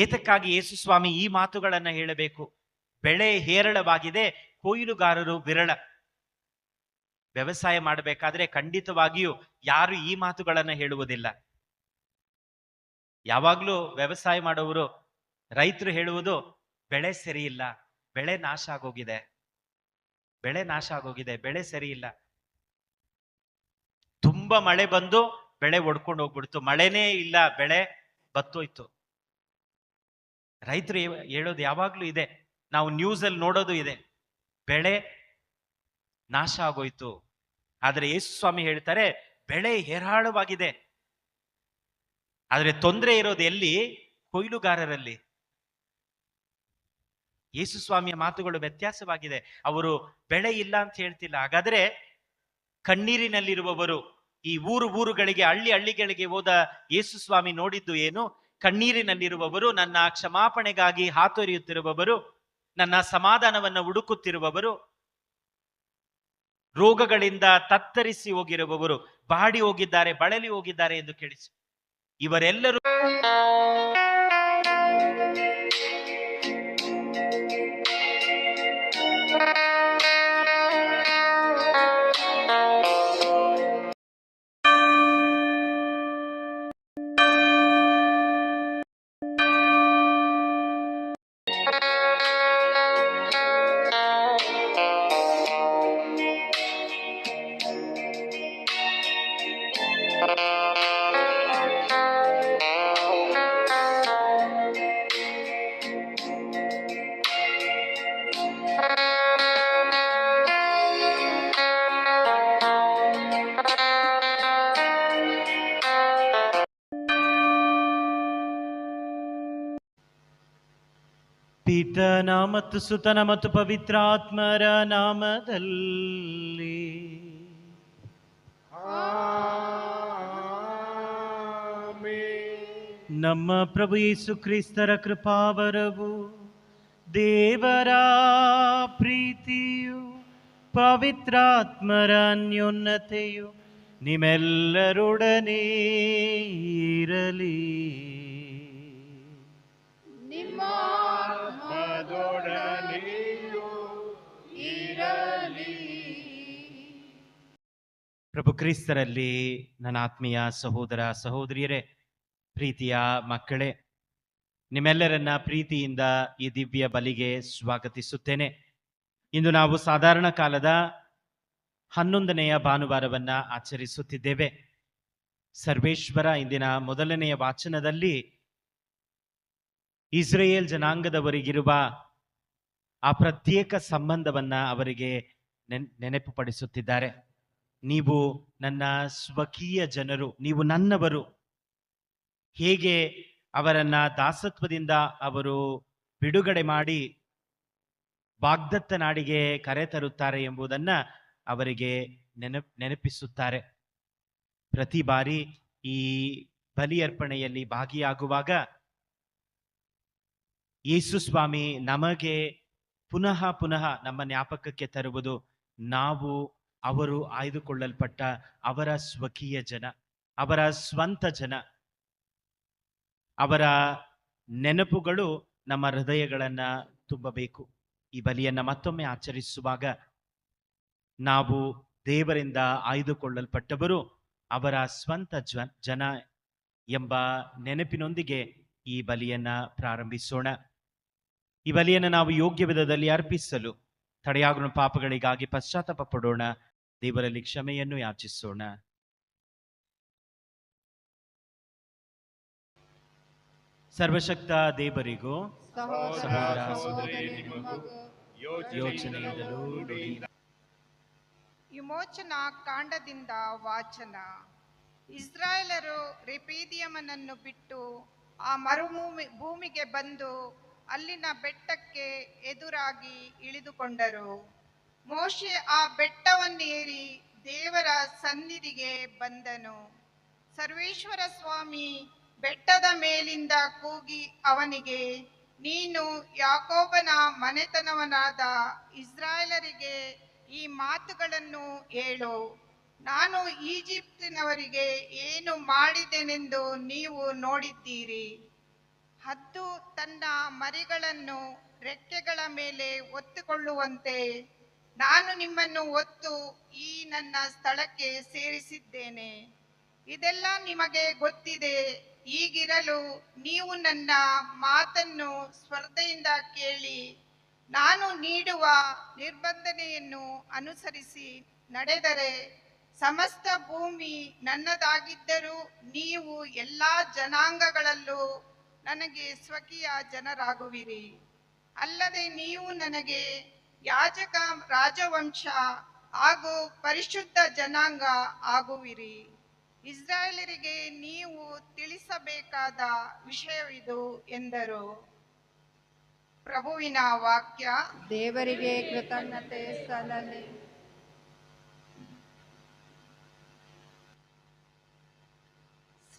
ಏತಕ್ಕಾಗಿ ಯೇಸು ಸ್ವಾಮಿ ಈ ಮಾತುಗಳನ್ನ ಹೇಳಬೇಕು? ಬೆಳೆ ಹೇರಳವಾಗಿದೆ, ಕೊಯ್ಲುಗಾರರು ವಿರಳ. ವ್ಯವಸಾಯ ಮಾಡಬೇಕಾದ್ರೆ ಖಂಡಿತವಾಗಿಯೂ ಯಾರು ಈ ಮಾತುಗಳನ್ನ ಹೇಳುವುದಿಲ್ಲ. ಯಾವಾಗ್ಲೂ ವ್ಯವಸಾಯ ಮಾಡೋರು, ರೈತರು ಹೇಳುವುದು ಬೆಳೆ ಸರಿ ಇಲ್ಲ, ಬೆಳೆ ನಾಶ ಆಗೋಗಿದೆ, ಬೆಳೆ ನಾಶ ಆಗೋಗಿದೆ, ಬೆಳೆ ಸರಿ ಇಲ್ಲ. ತುಂಬಾ ಮಳೆ ಬಂದು ಬೆಳೆ ಒಡ್ಕೊಂಡು ಹೋಗ್ಬಿಡ್ತು, ಮಳೆನೇ ಇಲ್ಲ, ಬೆಳೆ ಬತ್ತೋಯ್ತು. ರೈತರು ಹೇಳೋದು ಯಾವಾಗ್ಲೂ ಇದೆ, ನಾವು ನ್ಯೂಸ್ ಅಲ್ಲಿ ನೋಡೋದು ಇದೆ, ಬೆಳೆ ನಾಶ ಆಗೋಯ್ತು. ಆದ್ರೆ ಯೇಸು ಸ್ವಾಮಿ ಹೇಳ್ತಾರೆ ಬೆಳೆ ಹೇರಾಳವಾಗಿದೆ. ಆದ್ರೆ ತೊಂದರೆ ಇರೋದು ಎಲ್ಲಿ? ಕೊಯ್ಲುಗಾರರಲ್ಲಿ. ಯೇಸು ಸ್ವಾಮಿಯ ಮಾತುಗಳು ವ್ಯತ್ಯಾಸವಾಗಿದೆ. ಅವರು ಬೆಳೆ ಇಲ್ಲ ಅಂತ ಹೇಳ್ತಿಲ್ಲ. ಹಾಗಾದ್ರೆ ಕಣ್ಣೀರಿನಲ್ಲಿರುವವರು, ಈ ಊರುಗಳಿಗೆ ಹಳ್ಳಿಗಳಿಗೆ ಹೋದ ಯೇಸು ಸ್ವಾಮಿ ನೋಡಿದ್ದು ಏನು? ಕಣ್ಣೀರಿನಲ್ಲಿರುವವರು, ನನ್ನ ಕ್ಷಮಾಪಣೆಗಾಗಿ ಹಾತೊರೆಯುತ್ತಿರುವವರು, ನನ್ನ ಸಮಾಧಾನವನ್ನು ಹುಡುಕುತ್ತಿರುವವರು, ರೋಗಗಳಿಂದ ತತ್ತರಿಸಿ ಹೋಗಿರುವವರು, ಬಾಡಿ ಹೋಗಿದ್ದಾರೆ, ಬಳಲಿ ಹೋಗಿದ್ದಾರೆ ಎಂದು ಕೇಳಿಸಿ. ಇವರೆಲ್ಲರೂ ಪಿತನ ಮತ್ತು ಸುತನ ಮತ್ತು ಪವಿತ್ರಾತ್ಮರ ನಾಮದಲ್ಲಿ ನಮ್ಮ ಪ್ರಭು ಯೇಸು ಕ್ರಿಸ್ತರ ಕೃಪಾವರವು, ದೇವರ ಪ್ರೀತಿಯು, ಪವಿತ್ರಾತ್ಮರ ಅನ್ಯೋನ್ಯತೆಯು ನಿಮ್ಮೆಲ್ಲರೊಡನೆ ಇರಲಿ. ಪ್ರಭು ಕ್ರಿಸ್ತರಲ್ಲಿ ನನ್ನ ಆತ್ಮೀಯ ಸಹೋದರ ಸಹೋದರಿಯರೇ, ಪ್ರೀತಿಯ ಮಕ್ಕಳೇ, ನಿಮ್ಮೆಲ್ಲರನ್ನ ಪ್ರೀತಿಯಿಂದ ಈ ದಿವ್ಯ ಬಲಿಗೆ ಸ್ವಾಗತಿಸುತ್ತೇನೆ. ಇಂದು ನಾವು ಸಾಧಾರಣ ಕಾಲದ 11ನೆಯ ಭಾನುವಾರವನ್ನ ಆಚರಿಸುತ್ತಿದ್ದೇವೆ. ಸರ್ವೇಶ್ವರ ಇಂದಿನ ಮೊದಲನೆಯ ವಾಚನದಲ್ಲಿ ಇಸ್ರೇಲ್ ಜನಾಂಗದವರಿಗಿರುವ ಆ ಪ್ರತ್ಯೇಕ ಸಂಬಂಧವನ್ನ ಅವರಿಗೆ ನೆನಪುಪಡಿಸುತ್ತಿದ್ದಾರೆ. ನೀವು ನನ್ನ ಸ್ವಕೀಯ ಜನರು, ನೀವು ನನ್ನವರು. ಹೇಗೆ ಅವರನ್ನ ದಾಸತ್ವದಿಂದ ಅವರು ಬಿಡುಗಡೆ ಮಾಡಿ ವಾಗ್ದತ್ತ ನಾಡಿಗೆ ಕರೆತರುತ್ತಾರೆ ಎಂಬುದನ್ನ ಅವರಿಗೆ ನೆನಪಿಸುತ್ತಾರೆ. ಪ್ರತಿ ಬಾರಿ ಈ ಬಲಿ ಅರ್ಪಣೆಯಲ್ಲಿ ಭಾಗಿಯಾಗುವಾಗ ಯೇಸು ಸ್ವಾಮಿ ನಮಗೆ ಪುನಃ ನಮ್ಮ ಜ್ಞಾಪಕಕ್ಕೆ ತರುವುದು, ನಾವು ಅವರು ಆಯ್ದುಕೊಳ್ಳಲ್ಪಟ್ಟ ಅವರ ಸ್ವಕೀಯ ಜನ, ಅವರ ಸ್ವಂತ ಜನ. ಅವರ ನೆನಪುಗಳು ನಮ್ಮ ಹೃದಯಗಳನ್ನ ತುಂಬಬೇಕು. ಈ ಬಲಿಯನ್ನ ಮತ್ತೊಮ್ಮೆ ಆಚರಿಸುವಾಗ ನಾವು ದೇವರಿಂದ ಆಯ್ದುಕೊಳ್ಳಲ್ಪಟ್ಟವರು, ಅವರ ಸ್ವಂತ ಜನ ಎಂಬ ನೆನಪಿನೊಂದಿಗೆ ಈ ಬಲಿಯನ್ನ ಪ್ರಾರಂಭಿಸೋಣ. ಈ ಬಲಿಯನ್ನು ನಾವು ಯೋಗ್ಯ ವಿಧದಲ್ಲಿ ಅರ್ಪಿಸಲು ತಡೆಯಾಗುವ ಪಾಪಗಳಿಗಾಗಿ ಪಶ್ಚಾತ್ತಾಪ ಪಡೋಣ, ದೇವರಲ್ಲಿ ಕ್ಷಮೆಯನ್ನು ಯಾಚಿಸೋಣ. ಸರ್ವಶಕ್ತ ದೇವರಿಗೂ ಸಹೋದರ ಸಹೋದರಿಯರಿಗೂ ಯೋಚನೆಯಿಂದಲೂ ವಿಮೋಚನಾ ಕಾಂಡದಿಂದ ವಾಚನ. ಇಸ್ರಾಯೇಲರು ರೆಪೀದಿಯಮನನ್ನು ಬಿಟ್ಟು ಆ ಭೂಮಿಗೆ ಬಂದು ಅಲ್ಲಿನ ಬೆಟ್ಟಕ್ಕೆ ಎದುರಾಗಿ ಇಳಿದುಕೊಂಡರು. ಮೋಶೆ ಆ ಬೆಟ್ಟವನ್ನೇರಿ ದೇವರ ಸನ್ನಿಧಿಗೆ ಬಂದನು. ಸರ್ವೇಶ್ವರ ಸ್ವಾಮಿ ಬೆಟ್ಟದ ಮೇಲಿಂದ ಕೂಗಿ ಅವನಿಗೆ, ನೀನು ಯಾಕೋಬನ ಮನೆತನವನಾದ ಇಸ್ರಾಯೇಲರಿಗೆ ಈ ಮಾತುಗಳನ್ನು ಹೇಳು. ನಾನು ಈಜಿಪ್ಟಿನವರಿಗೆ ಏನು ಮಾಡಿದೆನೆಂದು ನೀವು ನೋಡಿದ್ದೀರಿ. ಹದ್ದು ತನ್ನ ಮರಿಗಳನ್ನು ರೆಕ್ಕೆಗಳ ಮೇಲೆ ಒತ್ತುಕೊಳ್ಳುವಂತೆ ನಾನು ನಿಮ್ಮನ್ನು ಹೊತ್ತು ಈ ನನ್ನ ಸ್ಥಳಕ್ಕೆ ಸೇರಿಸಿದ್ದೇನೆ. ಇದೆಲ್ಲ ನಿಮಗೆ ಗೊತ್ತಿದೆ. ಹೀಗಿರಲು ನೀವು ನನ್ನ ಮಾತನ್ನು ಸ್ಪರ್ಧೆಯಿಂದ ಕೇಳಿ ನಾನು ನೀಡುವ ನಿರ್ಬಂಧನೆಯನ್ನು ಅನುಸರಿಸಿ ನಡೆದರೆ ಸಮಸ್ತ ಭೂಮಿ ನನ್ನದಾಗಿದ್ದರೂ ನೀವು ಎಲ್ಲಾ ಜನಾಂಗಗಳಲ್ಲೂ ನನಗೆ ಸ್ವಕೀಯ ಜನರಾಗುವಿರಿ. ಅಲ್ಲದೆ ನೀವು ನನಗೆ ಯಾಜಕ ರಾಜವಂಶ ಹಾಗೂ ಪರಿಶುದ್ಧ ಜನಾಂಗ ಆಗುವಿರಿ. ಇಸ್ರಾಯೇಲರಿಗೆ ನೀವು ತಿಳಿಸಬೇಕಾದ ವಿಷಯವಿದು ಎಂದರು. ಪ್ರಭುವಿನ ವಾಕ್ಯ. ದೇವರಿಗೆ ಕೃತಜ್ಞತೆ ಸಲ್ಲಲಿ.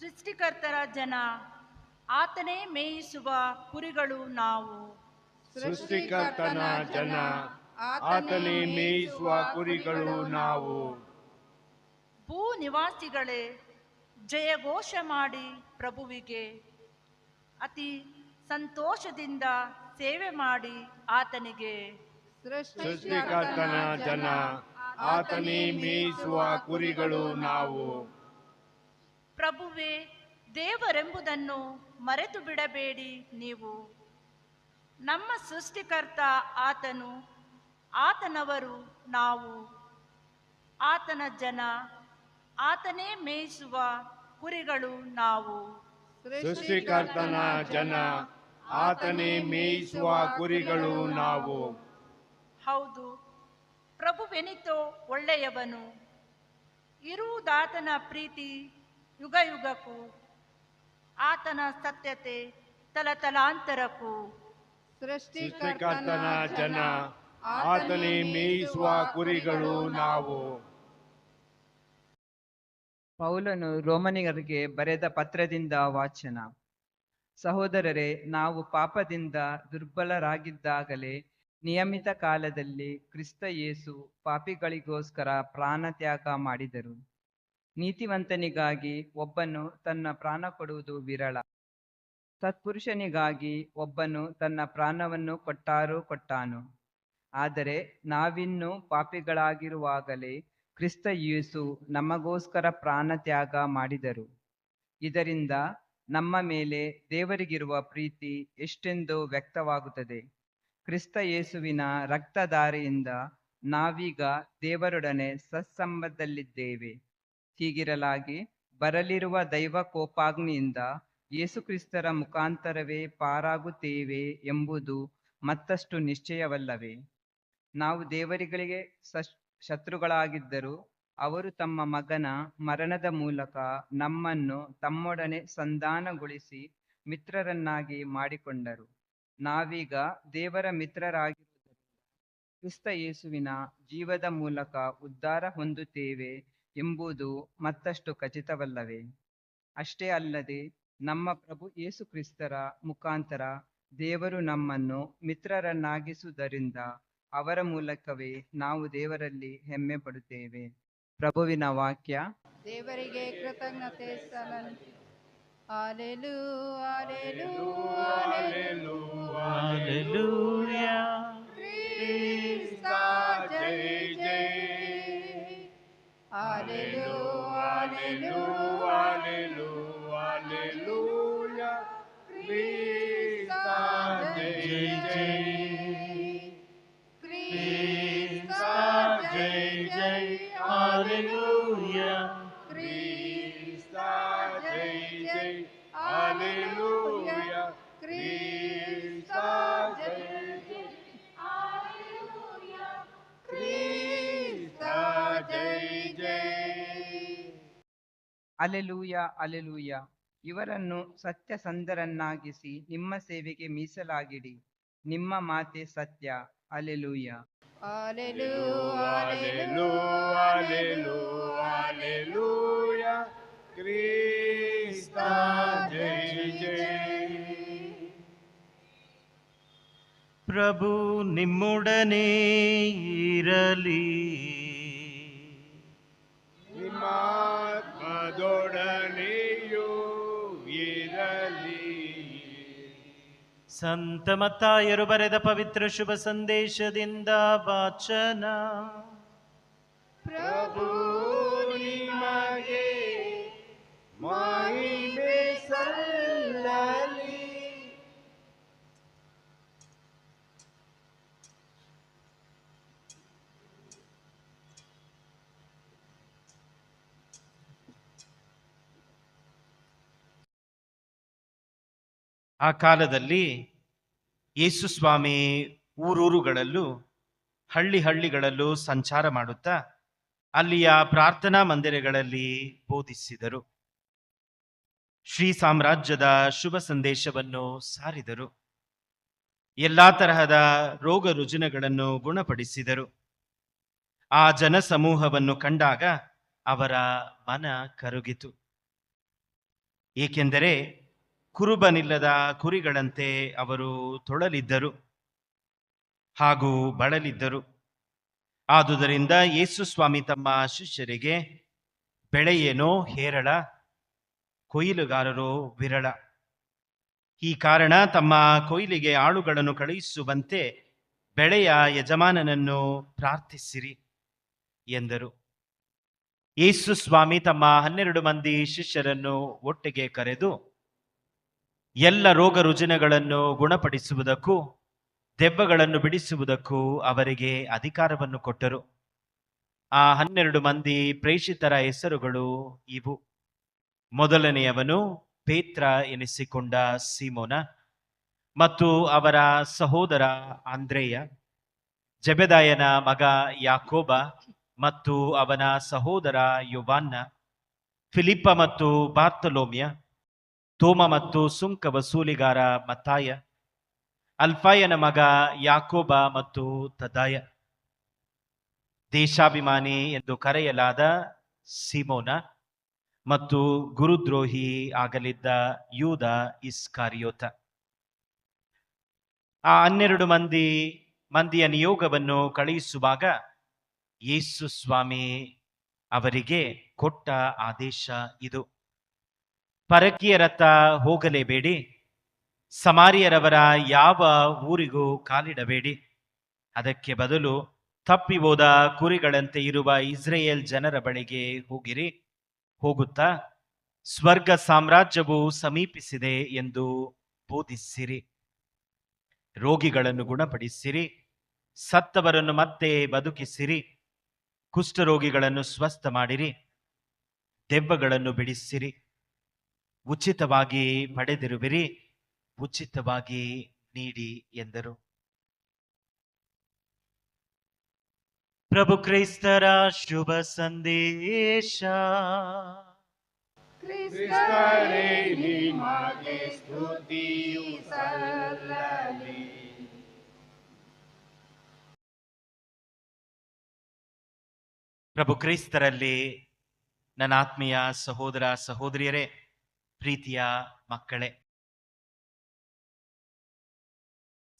ಸೃಷ್ಟಿಕರ್ತರ ಜನ, ಆತನೇ ಮೇಯಿಸುವ ಕುರಿಗಳು ನಾವು. ಸೃಷ್ಟಿಕರ್ತನ ಜನ, ಆತನೇ ಮೇಯಿಸುವ ಕುರಿಗಳು ನಾವು. ಭೂ ನಿವಾಸಿಗಳೇ, ಜಯಘೋಷ ಮಾಡಿ ಪ್ರಭುವಿಗೆ ಅತಿ ಸಂತೋಷದಿಂದ ಸೇವೆ ಮಾಡಿ ಆತನಿಗೆ. ಸೃಷ್ಟಿಕರ್ತನ ಜನ, ಆತನೇ ಮೇಯಿಸುವ ಕುರಿಗಳು ನಾವು. ಪ್ರಭುವೇ, ದೇವರೆಂಬುದನ್ನು ಮರೆತು ಬಿಡಬೇಡಿ ನೀವು. ನಮ್ಮ ಸೃಷ್ಟಿಕರ್ತ ಆತನು, ಆತನವರು ನಾವು. ಆತನ ಜನ, ಆತನೇ ಮೇಯಿಸುವ ಕುರಿಗಳು ನಾವು. ಸೃಷ್ಟಿಕರ್ತನ ಜನ, ಆತನೇ ಮೇಯಿಸುವ ಕುರಿಗಳು ನಾವು. ಹೌದು, ಪ್ರಭುವೆನಿತೋ ಒಳ್ಳೆಯವನು. ಇರುವುದಾತನ ಪ್ರೀತಿ ಯುಗ ಯುಗಕ್ಕೂ, ಆತನ ಸತ್ಯತೆ ತಲತಲಾಂತರಕ್ಕೂ. ಸೃಷ್ಟಿಕರ್ತನ ಜನ, ಆತನೇ ಮೇಯಿಸುವ ಕುರಿಗಳು ನಾವು. ಪೌಲನು ರೋಮನಿಗರಿಗೆ ಬರೆದ ಪತ್ರದಿಂದ ವಾಚನ. ಸಹೋದರರೇ, ನಾವು ಪಾಪದಿಂದ ದುರ್ಬಲರಾಗಿದ್ದಾಗಲೇ ನಿಯಮಿತ ಕಾಲದಲ್ಲಿ ಕ್ರಿಸ್ತ ಯೇಸು ಪಾಪಿಗಳಿಗೋಸ್ಕರ ಪ್ರಾಣತ್ಯಾಗ ಮಾಡಿದರು. ನೀತಿವಂತನಿಗಾಗಿ ಒಬ್ಬನು ತನ್ನ ಪ್ರಾಣ ಕೊಡುವುದು ವಿರಳ. ಸತ್ಪುರುಷನಿಗಾಗಿ ಒಬ್ಬನು ತನ್ನ ಪ್ರಾಣವನ್ನು ಕೊಟ್ಟಾನು. ಆದರೆ ನಾವಿನ್ನೂ ಪಾಪಿಗಳಾಗಿರುವಾಗಲೇ ಕ್ರಿಸ್ತ ಯೇಸು ನಮಗೋಸ್ಕರ ಪ್ರಾಣತ್ಯಾಗ ಮಾಡಿದರು. ಇದರಿಂದ ನಮ್ಮ ಮೇಲೆ ದೇವರಿಗಿರುವ ಪ್ರೀತಿ ಎಷ್ಟೆಂದು ವ್ಯಕ್ತವಾಗುತ್ತದೆ. ಕ್ರಿಸ್ತ ಯೇಸುವಿನ ರಕ್ತಧಾರೆಯಿಂದ ನಾವೀಗ ದೇವರೊಡನೆ ಸತ್ಸಂಬಂಧದಲ್ಲಿದ್ದೇವೆ. ಹೀಗಿರಲಾಗಿ ಬರಲಿರುವ ದೈವ ಕೋಪಾಗ್ನಿಯಿಂದ ಯೇಸುಕ್ರಿಸ್ತರ ಮುಖಾಂತರವೇ ಪಾರಾಗುತ್ತೇವೆ ಎಂಬುದು ಮತ್ತಷ್ಟು ನಿಶ್ಚಯವಲ್ಲವೇ? ನಾವು ದೇವರಿಗೆ ಶತ್ರುಗಳಾಗಿದ್ದರೂ ಅವರು ತಮ್ಮ ಮಗನ ಮರಣದ ಮೂಲಕ ನಮ್ಮನ್ನು ತಮ್ಮೊಡನೆ ಸಂಧಾನಗೊಳಿಸಿ ಮಿತ್ರರನ್ನಾಗಿ ಮಾಡಿಕೊಂಡರು. ನಾವೀಗ ದೇವರ ಮಿತ್ರರಾಗಿರುವುದರಿಂದ ಕ್ರಿಸ್ತ ಯೇಸುವಿನ ಜೀವದ ಮೂಲಕ ಉದ್ಧಾರ ಹೊಂದುತ್ತೇವೆ ಎಂಬುದು ಮತ್ತಷ್ಟು ಖಚಿತವಲ್ಲವೇ? ಅಷ್ಟೇ ಅಲ್ಲದೆ ನಮ್ಮ ಪ್ರಭು ಯೇಸು ಕ್ರಿಸ್ತರ ಮುಖಾಂತರ ದೇವರು ನಮ್ಮನ್ನು ಮಿತ್ರರನ್ನಾಗಿಸುವುದರಿಂದ ಅವರ ಮೂಲಕವೇ ನಾವು ದೇವರಲ್ಲಿ ಹೆಮ್ಮೆ ಪಡುತ್ತೇವೆ. ಪ್ರಭುವಿನ ವಾಕ್ಯ. ದೇವರಿಗೆ ಕೃತಜ್ಞತೆ ಸಲ್ಲಲಿ. Hallelujah, hallelujah, hallelujah. ಕ್ರಿಸ್ತ ಜೈ ಜೈ. Hallelujah, hallelujah, hallelujah. ಕ್ರಿಸ್ತ ಜೈ ಜೈ. ಕ್ರಿಸ್ತ ಜೈ ಜೈ. ಹಲ್ಲೆಲೂಯಾ. ಕ್ರಿಸ್ತ ಜೈ ಜೈ. ಹಲ್ಲೆಲೂಯಾ. ಕ್ರಿಸ್ತ ಜೈ ಜೈ. ಕ್ರಿಸ್ತ ಜೈ ಜೈ. Alleluia, alleluia. ಇವರನ್ನು ಸತ್ಯಸಂಧರನ್ನಾಗಿಸಿ ನಿಮ್ಮ ಸೇವೆಗೆ ಮೀಸಲಾಗಿಡಿ. ನಿಮ್ಮ ಮಾತೆ ಸತ್ಯ. ಅಲೆಲೂಯ. Hallelujah, hallelujah, hallelujah. ಕ್ರಿಸ್ತ ಜೈ ಜೈ. ಪ್ರಭು ನಿಮ್ಮೊಡನೆ ಇರಲಿ. ನಿಮ್ಮ ಆತ್ಮದೊಡನೆಯೂ ಇರಲಿ. ಸಂತ ಮತ್ತಾಯರು ಬರೆದ ಪವಿತ್ರ ಶುಭ ಸಂದೇಶದಿಂದ ವಾಚನ. ಪ್ರಭು ನಿಮಗೆ ಮಹಿಮೆ ಸಲ್ಲಲಿ. ಆ ಕಾಲದಲ್ಲಿ ಯೇಸು ಸ್ವಾಮಿ ಊರೂರುಗಳಲ್ಲೂ ಹಳ್ಳಿಗಳಲ್ಲೂ ಸಂಚಾರ ಮಾಡುತ್ತಾ ಅಲ್ಲಿಯ ಪ್ರಾರ್ಥನಾ ಮಂದಿರಗಳಲ್ಲಿ ಬೋಧಿಸಿದರು. ಶ್ರೀ ಸಾಮ್ರಾಜ್ಯದ ಶುಭ ಸಂದೇಶವನ್ನು ಸಾರಿದರು. ಎಲ್ಲಾ ತರಹದ ರೋಗ ರುಜಿನಗಳನ್ನು ಗುಣಪಡಿಸಿದರು. ಆ ಜನಸಮೂಹವನ್ನು ಕಂಡಾಗ ಅವರ ಮನ ಕರಗಿತು. ಏಕೆಂದರೆ ಕುರುಬನಿಲ್ಲದ ಕುರಿಗಳಂತೆ ಅವರು ತೊಳಲಿದ್ದರು ಹಾಗೂ ಬಳಲಿದ್ದರು. ಆದುದರಿಂದ ಯೇಸು ಸ್ವಾಮಿ ತಮ್ಮ ಶಿಷ್ಯರಿಗೆ, ಬೆಳೆಯೇನೋ ಹೇರಳ, ಕೊಯ್ಲುಗಾರರೋ ವಿರಳ. ಈ ಕಾರಣ ತಮ್ಮ ಕೊಯ್ಲಿಗೆ ಆಳುಗಳನ್ನು ಕಳುಹಿಸುವಂತೆ ಬೆಳೆಯ ಯಜಮಾನನನ್ನು ಪ್ರಾರ್ಥಿಸಿರಿ ಎಂದರು. ಯೇಸು ಸ್ವಾಮಿ ತಮ್ಮ 12 ಮಂದಿ ಶಿಷ್ಯರನ್ನು ಒಟ್ಟಿಗೆ ಕರೆದು ಎಲ್ಲ ರೋಗ ರುಜಿನಗಳನ್ನು ಗುಣಪಡಿಸುವುದಕ್ಕೂ ದೆವ್ವಗಳನ್ನು ಬಿಡಿಸುವುದಕ್ಕೂ ಅವರಿಗೆ ಅಧಿಕಾರವನ್ನು ಕೊಟ್ಟರು. ಆ 12 ಮಂದಿ ಪ್ರೇಷಿತರ ಹೆಸರುಗಳು ಇವು. ಮೊದಲನೆಯವನು ಪೇತ್ರ ಎನಿಸಿಕೊಂಡ ಸೀಮೋನ ಮತ್ತು ಅವರ ಸಹೋದರ ಆಂದ್ರೇಯ, ಜೆಬೆದಾಯನ ಮಗ ಯಾಕೋಬ ಮತ್ತು ಅವನ ಸಹೋದರ ಯೋವಾನ್ನ, ಫಿಲಿಪ್ಪ ಮತ್ತು ಬಾರ್ತಲೋಮ್ಯ, ತೋಮ ಮತ್ತು ಸುಂಕ ವಸೂಲಿಗಾರ ಮತ್ತಾಯ, ಅಲ್ಫಾಯನ ಮಗ ಯಾಕೋಬ ಮತ್ತು ತದಾಯ, ದೇಶಾಭಿಮಾನಿ ಎಂದು ಕರೆಯಲಾದ ಸೀಮೋನ ಮತ್ತು ಗುರುದ್ರೋಹಿ ಆಗಲಿದ್ದ ಯೂದ ಇಸ್ಕಾರಿಯೋತ. ಆ 12 ಮಂದಿಯ ನಿಯೋಗವನ್ನು ಕಳುಹಿಸುವಾಗ ಯೇಸು ಸ್ವಾಮಿ ಅವರಿಗೆ ಕೊಟ್ಟ ಆದೇಶ ಇದು: ಪರಕೀಯರತ್ತ ಹೋಗಲೇಬೇಡಿ, ಸಮಾರಿಯರವರ ಯಾವ ಊರಿಗೂ ಕಾಲಿಡಬೇಡಿ. ಅದಕ್ಕೆ ಬದಲು ತಪ್ಪಿ ಹೋದ ಕುರಿಗಳಂತೆ ಇರುವ ಇಸ್ರೇಲ್ ಜನರ ಬಳಿಗೆ ಹೋಗಿರಿ. ಹೋಗುತ್ತಾ ಸ್ವರ್ಗ ಸಾಮ್ರಾಜ್ಯವು ಸಮೀಪಿಸಿದೆ ಎಂದು ಬೋಧಿಸಿರಿ. ರೋಗಿಗಳನ್ನು ಗುಣಪಡಿಸಿರಿ, ಸತ್ತವರನ್ನು ಮತ್ತೆ ಬದುಕಿಸಿರಿ, ಕುಷ್ಠರೋಗಿಗಳನ್ನು ಸ್ವಸ್ಥ ಮಾಡಿರಿ, ದೆವ್ವಗಳನ್ನು ಬಿಡಿಸಿರಿ. ಉಚಿತವಾಗಿ ಪಡೆದಿರುವಿರಿ, ಉಚಿತವಾಗಿ ನೀಡಿ ಎಂದರು. ಪ್ರಭು ಕ್ರೈಸ್ತರ ಶುಭ ಸಂದೇಶ. ಕ್ರಿಸ್ತರೇ ನಿಮಗೆ ಸ್ತುತಿಯು ಸಲ್ಲಲಿ. ಪ್ರಭು ಕ್ರೈಸ್ತರಲ್ಲಿ ನನ್ನ ಆತ್ಮೀಯ ಸಹೋದರ ಸಹೋದರಿಯರೇ, ಪ್ರೀತಿಯ ಮಕ್ಕಳೇ,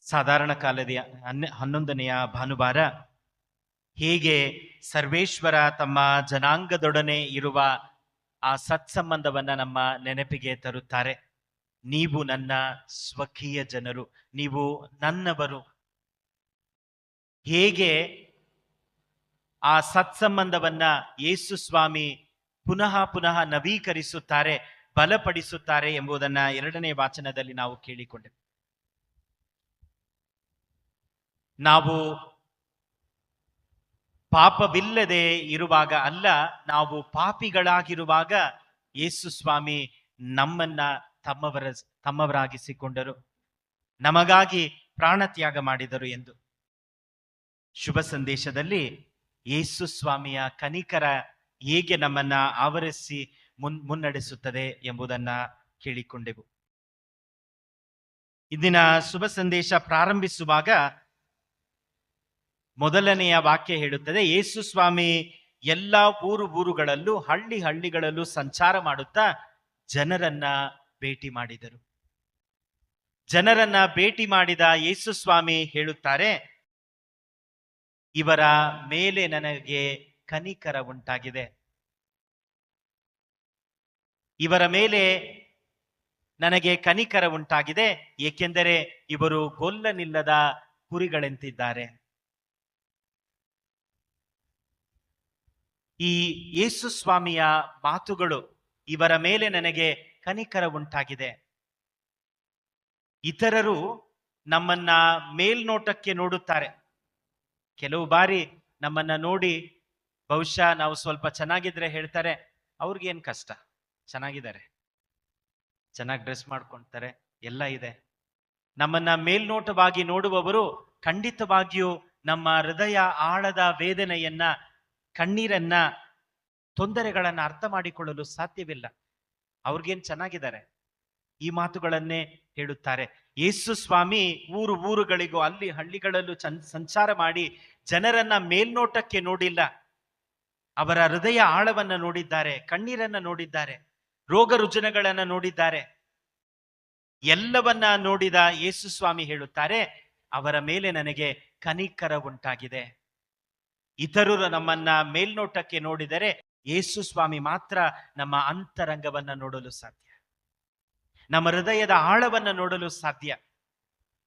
ಸಾಧಾರಣ ಕಾಲದ 11ನೆಯ ಭಾನುವಾರ ಹೇಗೆ ಸರ್ವೇಶ್ವರ ತಮ್ಮ ಜನಾಂಗದೊಡನೆ ಇರುವ ಆ ಸತ್ಸಂಬಂಧವನ್ನ ನಮ್ಮ ನೆನಪಿಗೆ ತರುತ್ತಾರೆ. ನೀವು ನನ್ನ ಸ್ವಕೀಯ ಜನರು, ನೀವು ನನ್ನವರು. ಹೇಗೆ ಆ ಸತ್ಸಂಬಂಧವನ್ನ ಯೇಸು ಸ್ವಾಮಿ ಪುನಃ ನವೀಕರಿಸುತ್ತಾರೆ, ಬಲಪಡಿಸುತ್ತಾರೆ ಎಂಬುದನ್ನ 2ನೇ ವಾಚನದಲ್ಲಿ ನಾವು ಕೇಳಿಕೊಂಡೆವು. ನಾವು ಪಾಪವಿಲ್ಲದೆ ಇರುವಾಗ ಅಲ್ಲ, ನಾವು ಪಾಪಿಗಳಾಗಿರುವಾಗ ಯೇಸು ಸ್ವಾಮಿ ನಮ್ಮನ್ನ ತಮ್ಮವರಾಗಿಸಿಕೊಂಡರು, ನಮಗಾಗಿ ಪ್ರಾಣತ್ಯಾಗ ಮಾಡಿದರು ಎಂದು. ಶುಭ ಸಂದೇಶದಲ್ಲಿ ಯೇಸು ಸ್ವಾಮಿಯ ಕನಿಕರ ಹೇಗೆ ನಮ್ಮನ್ನ ಆವರಿಸಿ ಮುನ್ನಡೆಸುತ್ತದೆ ಎಂಬುದನ್ನ ಕೇಳಿಕೊಂಡೆವು. ಇಂದಿನ ಶುಭ ಸಂದೇಶ ಪ್ರಾರಂಭಿಸುವಾಗ ಮೊದಲನೆಯ ವಾಕ್ಯ ಹೇಳುತ್ತದೆ, ಯೇಸು ಸ್ವಾಮಿ ಎಲ್ಲ ಊರುಗಳಲ್ಲೂ ಹಳ್ಳಿಗಳಲ್ಲೂ ಸಂಚಾರ ಮಾಡುತ್ತಾ ಜನರನ್ನ ಭೇಟಿ ಮಾಡಿದರು. ಜನರನ್ನ ಭೇಟಿ ಮಾಡಿದ ಯೇಸು ಸ್ವಾಮಿ ಹೇಳುತ್ತಾರೆ, ಇವರ ಮೇಲೆ ನನಗೆ ಕನಿಕರ ಉಂಟಾಗಿದೆ, ಇವರ ಮೇಲೆ ನನಗೆ ಕನಿಕರ ಉಂಟಾಗಿದೆ, ಏಕೆಂದರೆ ಇವರು ಗೊಲ್ಲನಿಲ್ಲದ ಕುರಿಗಳೆಂತಿದ್ದಾರೆ. ಈ ಯೇಸು ಸ್ವಾಮಿಯ ಮಾತುಗಳು, ಇವರ ಮೇಲೆ ನನಗೆ ಕನಿಕರ ಉಂಟಾಗಿದೆ. ಇತರರು ನಮ್ಮನ್ನ ಮೇಲ್ನೋಟಕ್ಕೆ ನೋಡುತ್ತಾರೆ. ಕೆಲವು ಬಾರಿ ನಮ್ಮನ್ನ ನೋಡಿ ಬಹುಶಃ ನಾವು ಸ್ವಲ್ಪ ಚೆನ್ನಾಗಿದ್ರೆ ಹೇಳ್ತಾರೆ, ಅವ್ರಿಗೇನ್ ಕಷ್ಟ, ಚೆನ್ನಾಗಿದ್ದಾರೆ, ಚೆನ್ನಾಗಿ ಡ್ರೆಸ್ ಮಾಡ್ಕೊಳ್ತಾರೆ, ಎಲ್ಲ ಇದೆ. ನಮ್ಮನ್ನ ಮೇಲ್ನೋಟವಾಗಿ ನೋಡುವವರು ಖಂಡಿತವಾಗಿಯೂ ನಮ್ಮ ಹೃದಯ ಆಳದ ವೇದನೆಯನ್ನ, ಕಣ್ಣೀರನ್ನ, ತೊಂದರೆಗಳನ್ನ ಅರ್ಥ ಮಾಡಿಕೊಳ್ಳಲು ಸಾಧ್ಯವಿಲ್ಲ. ಅವ್ರಿಗೇನ್ ಚೆನ್ನಾಗಿದ್ದಾರೆ, ಈ ಮಾತುಗಳನ್ನೇ ಹೇಳುತ್ತಾರೆ. ಯೇಸು ಸ್ವಾಮಿ ಊರುಗಳಿಗೂ ಅಲ್ಲಿ ಹಳ್ಳಿಗಳಲ್ಲೂ ಸಂಚಾರ ಮಾಡಿ ಜನರನ್ನ ಮೇಲ್ನೋಟಕ್ಕೆ ನೋಡಿಲ್ಲ, ಅವರ ಹೃದಯ ಆಳವನ್ನ ನೋಡಿದ್ದಾರೆ, ಕಣ್ಣೀರನ್ನ ನೋಡಿದ್ದಾರೆ, ರೋಗ ರುಜಿನಗಳನ್ನ ನೋಡಿದ್ದಾರೆ. ಎಲ್ಲವನ್ನ ನೋಡಿದ ಯೇಸು ಸ್ವಾಮಿ ಹೇಳುತ್ತಾರೆ, ಅವರ ಮೇಲೆ ನನಗೆ ಕನಿಕರ ಉಂಟಾಗಿದೆ. ಇತರರು ನಮ್ಮನ್ನ ಮೇಲ್ನೋಟಕ್ಕೆ ನೋಡಿದರೆ ಯೇಸು ಸ್ವಾಮಿ ಮಾತ್ರ ನಮ್ಮ ಅಂತರಂಗವನ್ನ ನೋಡಲು ಸಾಧ್ಯ, ನಮ್ಮ ಹೃದಯದ ಆಳವನ್ನ ನೋಡಲು ಸಾಧ್ಯ.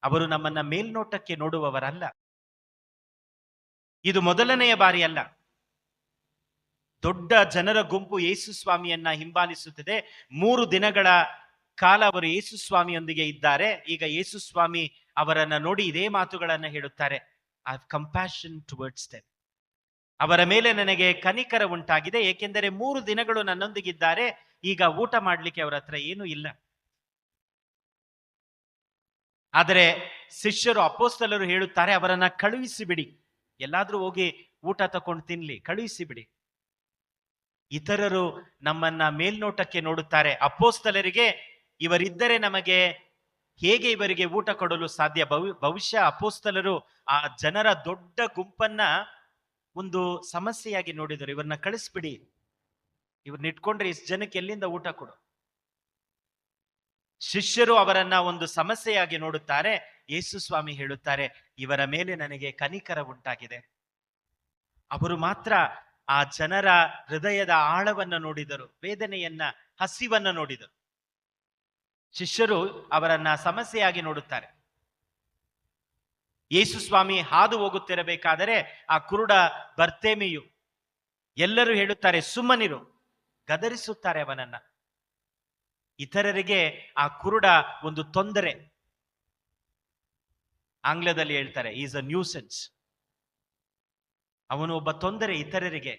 ಅವರು ನಮ್ಮನ್ನ ಮೇಲ್ನೋಟಕ್ಕೆ ನೋಡುವವರಲ್ಲ. ಇದು ಮೊದಲನೆಯ ಬಾರಿ ಅಲ್ಲ. ದೊಡ್ಡ ಜನರ ಗುಂಪು ಯೇಸು ಸ್ವಾಮಿಯನ್ನ ಹಿಂಬಾಲಿಸುತ್ತದೆ. 3 ದಿನಗಳ ಕಾಲ ಅವರು ಯೇಸು ಸ್ವಾಮಿಯೊಂದಿಗೆ ಇದ್ದಾರೆ. ಈಗ ಯೇಸು ಸ್ವಾಮಿ ಅವರನ್ನ ನೋಡಿ ಇದೇ ಮಾತುಗಳನ್ನ ಹೇಳುತ್ತಾರೆ, I have compassion towards them. ಅವರ ಮೇಲೆ ನನಗೆ ಕನಿಕರ ಉಂಟಾಗಿದೆ, ಏಕೆಂದರೆ 3 ದಿನಗಳು ನನ್ನೊಂದಿಗಿದ್ದಾರೆ, ಈಗ ಊಟ ಮಾಡ್ಲಿಕ್ಕೆ ಅವರ ಹತ್ರ ಏನೂ ಇಲ್ಲ. ಆದರೆ ಶಿಷ್ಯರು, ಅಪೊಸ್ತಲರು ಹೇಳುತ್ತಾರೆ, ಅವರನ್ನ ಕಳುಹಿಸಿ ಬಿಡಿ, ಎಲ್ಲಾದ್ರೂ ಹೋಗಿ ಊಟ ತಕೊಂಡು ತಿನ್ಲಿ, ಕಳುಹಿಸಿ ಬಿಡಿ. ಇತರರು ನಮ್ಮನ್ನ ಮೇಲ್ನೋಟಕ್ಕೆ ನೋಡುತ್ತಾರೆ. ಅಪೊಸ್ತಲರಿಗೆ ಇವರಿದ್ದರೆ ನಮಗೆ ಹೇಗೆ ಇವರಿಗೆ ಊಟ ಕೊಡಲು ಸಾಧ್ಯ? ಬಹುಶಃ ಅಪೊಸ್ತಲರು ಆ ಜನರ ದೊಡ್ಡ ಗುಂಪನ್ನ ಒಂದು ಸಮಸ್ಯೆಯಾಗಿ ನೋಡಿದರು. ಇವ್ರನ್ನ ಕಳಿಸ್ಬಿಡಿ, ಇವ್ರನ್ನ ಇಟ್ಕೊಂಡ್ರೆ ಇಷ್ಟು ಜನಕ್ಕೆ ಎಲ್ಲಿಂದ ಊಟ ಕೊಡು? ಶಿಷ್ಯರು ಅವರನ್ನ ಒಂದು ಸಮಸ್ಯೆಯಾಗಿ ನೋಡುತ್ತಾರೆ. ಯೇಸು ಸ್ವಾಮಿ ಹೇಳುತ್ತಾರೆ, ಇವರ ಮೇಲೆ ನನಗೆ ಕನಿಕರ ಉಂಟಾಗಿದೆ. ಅವರು ಮಾತ್ರ ಆ ಜನರ ಹೃದಯದ ಆಳವನ್ನ ನೋಡಿದರು, ವೇದನೆಯನ್ನ, ಹಸಿವನ್ನ ನೋಡಿದರು. ಶಿಷ್ಯರು ಅವರನ್ನ ಸಮಸ್ಯೆಯಾಗಿ ನೋಡುತ್ತಾರೆ. ಯೇಸು ಸ್ವಾಮಿ ಹಾದು ಹೋಗುತ್ತಿರಬೇಕಾದರೆ ಆ ಕುರುಡ ಬರ್ತೇಮಿಯು, ಎಲ್ಲರೂ ಹೇಳುತ್ತಾರೆ ಸುಮ್ಮನಿರು, ಗದರಿಸುತ್ತಾರೆ ಅವನನ್ನ. ಇತರರಿಗೆ ಆ ಕುರುಡ ಒಂದು ತೊಂದರೆ, ಆಂಗ್ಲದಲ್ಲಿ ಹೇಳ್ತಾರೆ ಈಸ್ ಅ ನ್ಯೂಸೆನ್ಸ್. ಅವನು ಒಬ್ಬ ತೊಂದರೆ ಇತರರಿಗೆ.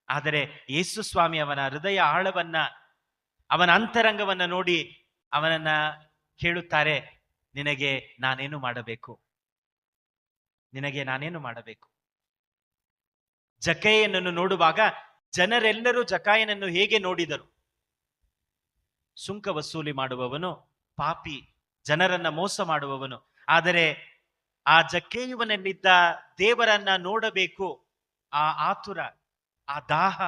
ಆದರೆ ಯೇಸು ಸ್ವಾಮಿ ಅವನ ಹೃದಯ ಆಳವನ್ನ, ಅವನ ಅಂತರಂಗವನ್ನ ನೋಡಿ ಅವನನ್ನ ಕೇಳುತ್ತಾರೆ, ನಿನಗೆ ನಾನೇನು ಮಾಡಬೇಕು? ನಿನಗೆ ನಾನೇನು ಮಾಡಬೇಕು? ಜಕ್ಕಯ್ಯನನ್ನು ನೋಡುವಾಗ ಜನರೆಲ್ಲರೂ ಜಕ್ಕಾಯನನ್ನು ಹೇಗೆ ನೋಡಿದರು? ಸುಂಕ ವಸೂಲಿ ಮಾಡುವವನು, ಪಾಪಿ, ಜನರನ್ನ ಮೋಸ ಮಾಡುವವನು. ಆದರೆ ಆ ಜಕ್ಕೇಯುವನಲ್ಲಿದ್ದ ದೇವರನ್ನ ನೋಡಬೇಕು ಆ ಆತುರ, ಆ ದಾಹ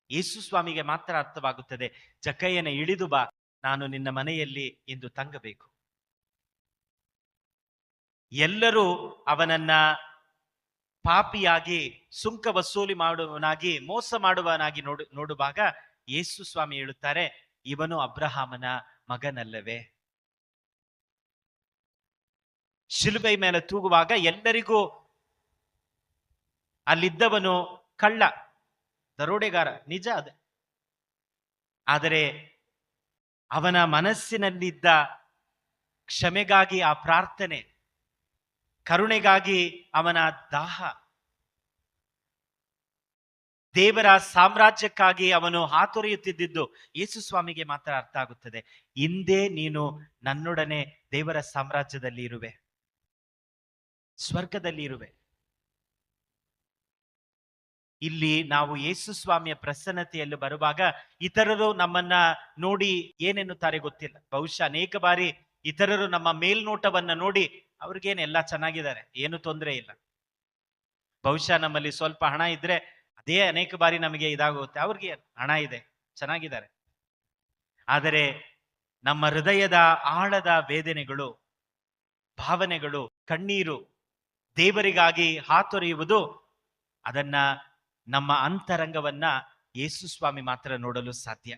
ಯೇಸು ಸ್ವಾಮಿಗೆ ಮಾತ್ರ ಅರ್ಥವಾಗುತ್ತದೆ. ಜಕ್ಕಯ್ಯನ, ಇಳಿದು ಬಾ, ನಾನು ನಿನ್ನ ಮನೆಯಲ್ಲಿ ಇಂದು ತಂಗಬೇಕು. ಎಲ್ಲರೂ ಅವನನ್ನ ಪಾಪಿಯಾಗಿ, ಸುಂಕ ವಸೂಲಿ ಮಾಡುವವನಾಗಿ, ಮೋಸ ಮಾಡುವವನಾಗಿ ನೋಡುವಾಗ ಯೇಸು ಸ್ವಾಮಿ ಹೇಳುತ್ತಾರೆ, ಇವನು ಅಬ್ರಹಾಮನ ಮಗನಲ್ಲವೇ? ಶಿಲುಬೆ ಮೇಲೆ ತೂಗುವಾಗ ಎಲ್ಲರಿಗೂ ಅಲ್ಲಿದ್ದವನು ಕಳ್ಳ, ದರೋಡೆಗಾರ, ನಿಜ ಅದೇ. ಆದರೆ ಅವನ ಮನಸ್ಸಿನಲ್ಲಿದ್ದ ಕ್ಷಮೆಗಾಗಿ ಆ ಪ್ರಾರ್ಥನೆ, ಕರುಣೆಗಾಗಿ ಅವನ ದಾಹ, ದೇವರ ಸಾಮ್ರಾಜ್ಯಕ್ಕಾಗಿ ಅವನು ಹಾತೊರೆಯುತ್ತಿದ್ದು ಯೇಸು ಸ್ವಾಮಿಗೆ ಮಾತ್ರ ಅರ್ಥ ಆಗುತ್ತದೆ. ಹಿಂದೆ ನೀನು ನನ್ನೊಡನೆ ದೇವರ ಸಾಮ್ರಾಜ್ಯದಲ್ಲಿ ಇರುವೆ, ಸ್ವರ್ಗದಲ್ಲಿ ಇರುವೆ. ಇಲ್ಲಿ ನಾವು ಯೇಸು ಸ್ವಾಮಿಯ ಪ್ರಸನ್ನತೆಯಲ್ಲಿ ಬರುವಾಗ ಇತರರು ನಮ್ಮನ್ನ ನೋಡಿ ಏನೆನ್ನುತ್ತಾರೆ ಗೊತ್ತಿಲ್ಲ. ಬಹುಶಃ ಅನೇಕ ಬಾರಿ ಇತರರು ನಮ್ಮ ಮೇಲ್ನೋಟವನ್ನ ನೋಡಿ ಅವ್ರಿಗೇನು ಎಲ್ಲ ಚೆನ್ನಾಗಿದ್ದಾರೆ, ಏನು ತೊಂದರೆ ಇಲ್ಲ. ಬಹುಶಃ ನಮ್ಮಲ್ಲಿ ಸ್ವಲ್ಪ ಹಣ ಇದ್ರೆ ಅದೇ ಅನೇಕ ಬಾರಿ ನಮಗೆ ಇದಾಗುತ್ತೆ, ಅವ್ರಿಗೆ ಹಣ ಇದೆ, ಚೆನ್ನಾಗಿದ್ದಾರೆ. ಆದರೆ ನಮ್ಮ ಹೃದಯದ ಆಳದ ವೇದನೆಗಳು, ಭಾವನೆಗಳು, ಕಣ್ಣೀರು, ದೇವರಿಗಾಗಿ ಹಾತೊರೆಯುವುದು, ಅದನ್ನ ನಮ್ಮ ಅಂತರಂಗವನ್ನ ಯೇಸು ಸ್ವಾಮಿ ಮಾತ್ರ ನೋಡಲು ಸಾಧ್ಯ.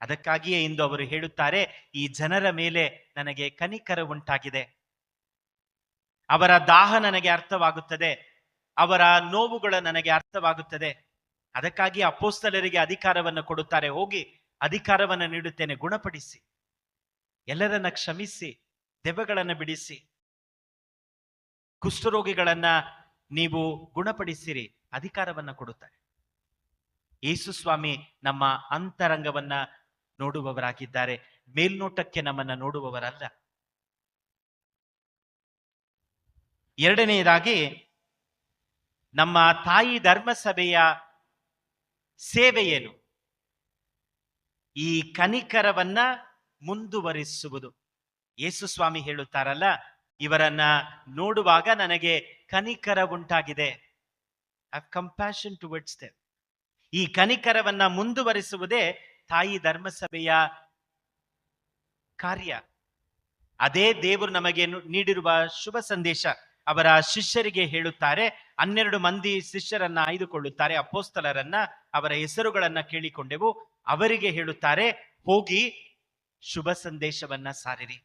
ಅದಕ್ಕಾಗಿಯೇ ಇಂದು ಅವರು ಹೇಳುತ್ತಾರೆ, ಈ ಜನರ ಮೇಲೆ ನನಗೆ ಕನಿಕರ ಉಂಟಾಗಿದೆ. ಅವರ ದಾಹ ನನಗೆ ಅರ್ಥವಾಗುತ್ತದೆ, ಅವರ ನೋವುಗಳು ನನಗೆ ಅರ್ಥವಾಗುತ್ತದೆ. ಅದಕ್ಕಾಗಿ ಅಪೊಸ್ತಲರಿಗೆ ಅಧಿಕಾರವನ್ನು ಕೊಡುತ್ತಾರೆ. ಹೋಗಿ ಅಧಿಕಾರವನ್ನು ನೀಡುತ್ತೇನೆ, ಗುಣಪಡಿಸಿ, ಎಲ್ಲರನ್ನ ಕ್ಷಮಿಸಿ, ದೆವ್ವಗಳನ್ನು ಬಿಡಿಸಿ, ಕುಷ್ಠರೋಗಿಗಳನ್ನ ನೀವು ಗುಣಪಡಿಸಿರಿ, ಅಧಿಕಾರವನ್ನ ಕೊಡುತ್ತಾರೆ. ಯೇಸು ಸ್ವಾಮಿ ನಮ್ಮ ಅಂತರಂಗವನ್ನ ನೋಡುವವರಾಗಿದ್ದಾರೆ, ಮೇಲ್ನೋಟಕ್ಕೆ ನಮ್ಮನ್ನ ನೋಡುವವರಲ್ಲ. ಎರಡನೆಯದಾಗಿ, ನಮ್ಮ ತಾಯಿ ಧರ್ಮಸಭೆಯ ಸೇವೆ ಏನು? ಈ ಕನಿಕರವನ್ನ ಮುಂದುವರಿಸುವುದು. ಯೇಸು ಸ್ವಾಮಿ ಹೇಳುತ್ತಾರಲ್ಲ, ಇವರನ್ನ ನೋಡುವಾಗ ನನಗೆ ಕನಿಕರ ಉಂಟಾಗಿದೆ. I have compassion towards them. ಈ ಕನಿಕರವನ್ನ ಮುಂದುವರಿಸುವುದೇ ತಾಯಿ ಧರ್ಮಸಭೆಯ ಕಾರ್ಯ. ಅದೇ ದೇವರು ನಮಗೆ ನೀಡಿರುವ ಶುಭ ಸಂದೇಶ. ಅವರ ಶಿಷ್ಯರಿಗೆ ಹೇಳುತ್ತಾರೆ, 12 ಮಂದಿ ಶಿಷ್ಯರನ್ನ ಆಯ್ದುಕೊಳ್ಳುತ್ತಾರೆ, ಅಪೊಸ್ತಲರನ್ನ. ಅವರ ಹೆಸರುಗಳನ್ನ ಕೇಳಿಕೊಂಡೆವು. ಅವರಿಗೆ ಹೇಳುತ್ತಾರೆ, ಹೋಗಿ ಶುಭ ಸಂದೇಶವನ್ನ ಸಾರಿರಿ,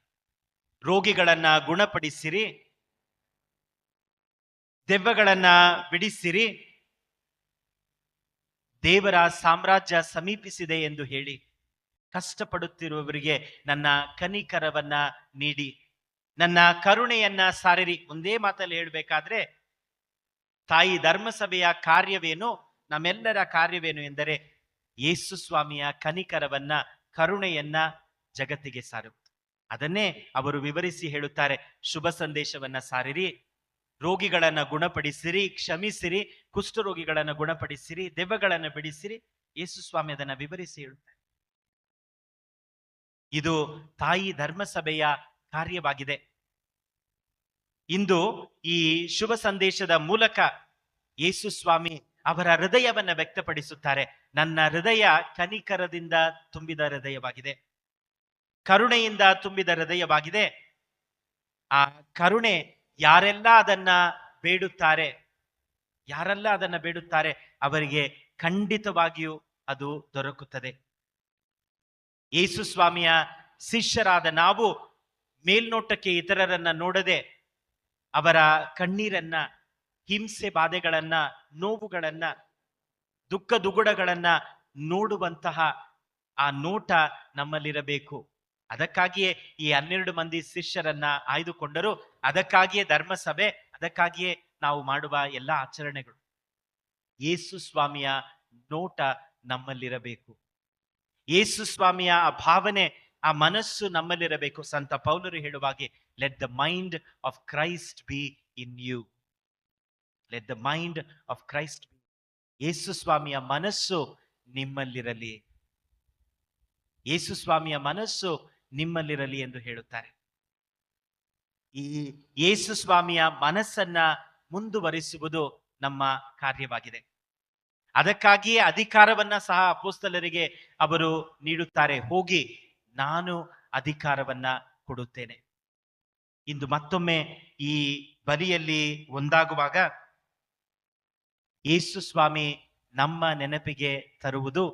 ರೋಗಿಗಳನ್ನ ಗುಣಪಡಿಸಿರಿ, ದೆವ್ವಗಳನ್ನ ಬಿಡಿಸಿರಿ, ದೇವರ ಸಾಮ್ರಾಜ್ಯ ಸಮೀಪಿಸಿದೆ ಎಂದು ಹೇಳಿ, ಕಷ್ಟಪಡುತ್ತಿರುವವರಿಗೆ ನನ್ನ ಕನಿಕರವನ್ನ ನೀಡಿ, ನನ್ನ ಕರುಣೆಯನ್ನ ಸಾರಿರಿ. ಒಂದೇ ಮಾತಲ್ಲಿ ಹೇಳಬೇಕಾದ್ರೆ, ತಾಯಿ ಧರ್ಮಸಭೆಯ ಕಾರ್ಯವೇನು, ನಮ್ಮೆಲ್ಲರ ಕಾರ್ಯವೇನು ಎಂದರೆ ಯೇಸು ಸ್ವಾಮಿಯ ಕನಿಕರವನ್ನ, ಕರುಣೆಯನ್ನ ಜಗತ್ತಿಗೆ ಸಾರುವುದು. ಅದನ್ನೇ ಅವರು ವಿವರಿಸಿ ಹೇಳುತ್ತಾರೆ. ಶುಭ ಸಂದೇಶವನ್ನ ಸಾರಿರಿ, ರೋಗಿಗಳನ್ನ ಗುಣಪಡಿಸಿರಿ, ಕ್ಷಮಿಸಿರಿ, ಕುಷ್ಠರೋಗಿಗಳನ್ನ ಗುಣಪಡಿಸಿರಿ, ದೆವ್ವಗಳನ್ನ ಬಿಡಿಸಿರಿ. ಯೇಸು ಸ್ವಾಮಿ ಅದನ್ನ ವಿವರಿಸಿ ಹೇಳುತ್ತಾರೆ. ಇದು ತಾಯಿ ಧರ್ಮಸಭೆಯ ಕಾರ್ಯವಾಗಿದೆ. ಇಂದು ಈ ಶುಭ ಸಂದೇಶದ ಮೂಲಕ ಯೇಸು ಸ್ವಾಮಿ ಅವರ ಹೃದಯವನ್ನ ವ್ಯಕ್ತಪಡಿಸುತ್ತಾರೆ. ನನ್ನ ಹೃದಯ ಕನಿಕರದಿಂದ ತುಂಬಿದ ಹೃದಯವಾಗಿದೆ, ಕರುಣೆಯಿಂದ ತುಂಬಿದ ಹೃದಯವಾಗಿದೆ. ಆ ಕರುಣೆ ಯಾರೆಲ್ಲ ಅದನ್ನ ಬೇಡುತ್ತಾರೆ ಅವರಿಗೆ ಖಂಡಿತವಾಗಿಯೂ ಅದು ದೊರಕುತ್ತದೆ. ಯೇಸು ಸ್ವಾಮಿಯ ಶಿಷ್ಯರಾದ ನಾವು ಮೇಲ್ನೋಟಕ್ಕೆ ಇತರರನ್ನ ನೋಡದೆ ಅವರ ಕಣ್ಣೀರನ್ನ, ಹಿಂಸೆ ಬಾಧೆಗಳನ್ನ, ನೋವುಗಳನ್ನ, ದುಃಖ ದುಗುಡಗಳನ್ನ ನೋಡುವಂತಹ ಆ ನೋಟ ನಮ್ಮಲ್ಲಿರಬೇಕು. ಅದಕ್ಕಾಗಿಯೇ ಈ 12 ಮಂದಿ ಶಿಷ್ಯರನ್ನ ಆಯ್ದುಕೊಂಡರು. ಅದಕ್ಕಾಗಿಯೇ ಧರ್ಮಸಭೆ, ಅದಕ್ಕಾಗಿಯೇ ನಾವು ಮಾಡುವ ಎಲ್ಲ ಆಚರಣೆಗಳು. ಯೇಸು ಸ್ವಾಮಿಯ ನೋಟ ನಮ್ಮಲ್ಲಿರಬೇಕು. ಯೇಸು ಸ್ವಾಮಿಯ ಆ ಭಾವನೆ, ಆ ಮನಸ್ಸು ನಮ್ಮಲ್ಲಿರಬೇಕು. ಸಂತ ಪೌಲರು ಹೇಳುವಾಗೆ, let the mind of Christ be in you. Let the mind of Christ be. Yesu ಸ್ವಾಮಿಯ ಮನಸ್ಸು ನಿಮ್ಮಲ್ಲಿರಲಿ, ಯೇಸು ಸ್ವಾಮಿಯ ಮನಸ್ಸು ನಿಮ್ಮಲ್ಲಿರಲಿ ಎಂದು ಹೇಳುತ್ತಾರೆ. ಈ ಯೇಸು ಸ್ವಾಮಿಯ ಮನಸ್ಸನ್ನ ಮುಂದುವರಿಸುವುದು ನಮ್ಮ ಕಾರ್ಯವಾಗಿದೆ. ಅದಕ್ಕಾಗಿಯೇ ಅಧಿಕಾರವನ್ನ ಸಹ ಅಪೊಸ್ತಲರಿಗೆ ಅವರು ನೀಡುತ್ತಾರೆ. ಹೋಗಿ ನಾನು ಅಧಿಕಾರವನ್ನ ಕೊಡುತ್ತೇನೆ. ಇಂದು ಮತ್ತೊಮ್ಮೆ ಈ ಬಲಿಯಲ್ಲಿ ಒಂದಾಗುವಾಗ ಯೇಸು ಸ್ವಾಮಿ ನಮ್ಮ ನೆನಪಿಗೆ ತರುವುದು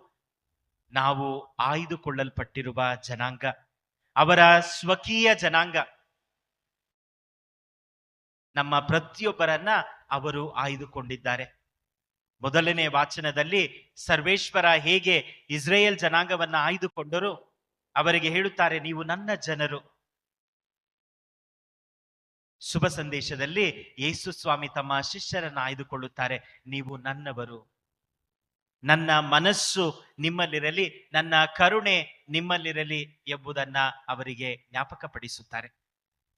ನಾವು ಆಯ್ದುಕೊಳ್ಳಲ್ಪಟ್ಟಿರುವ ಜನಾಂಗ, ಅವರ ಸ್ವಕೀಯ ಜನಾಂಗ. ನಮ್ಮ ಪ್ರತಿಯೊಬ್ಬರನ್ನ ಅವರು ಆಯ್ದುಕೊಂಡಿದ್ದಾರೆ. ಮೊದಲನೇ ವಾಚನದಲ್ಲಿ ಸರ್ವೇಶ್ವರ ಹೇಗೆ ಇಸ್ರೇಲ್ ಜನಾಂಗವನ್ನ ಆಯ್ದುಕೊಂಡರು, ಅವರಿಗೆ ಹೇಳುತ್ತಾರೆ, ನೀವು ನನ್ನ ಜನರು. ಶುಭ ಸಂದೇಶದಲ್ಲಿ ಯೇಸು ಸ್ವಾಮಿ ತಮ್ಮ ಶಿಷ್ಯರನ್ನ ಆಯ್ದುಕೊಳ್ಳುತ್ತಾರೆ, ನೀವು ನನ್ನವರು, ನನ್ನ ಮನಸ್ಸು ನಿಮ್ಮಲ್ಲಿರಲಿ, ನನ್ನ ಕರುಣೆ ನಿಮ್ಮಲ್ಲಿರಲಿ ಎಂಬುದನ್ನ ಅವರಿಗೆ ಜ್ಞಾಪಕಪಡಿಸುತ್ತಾರೆ.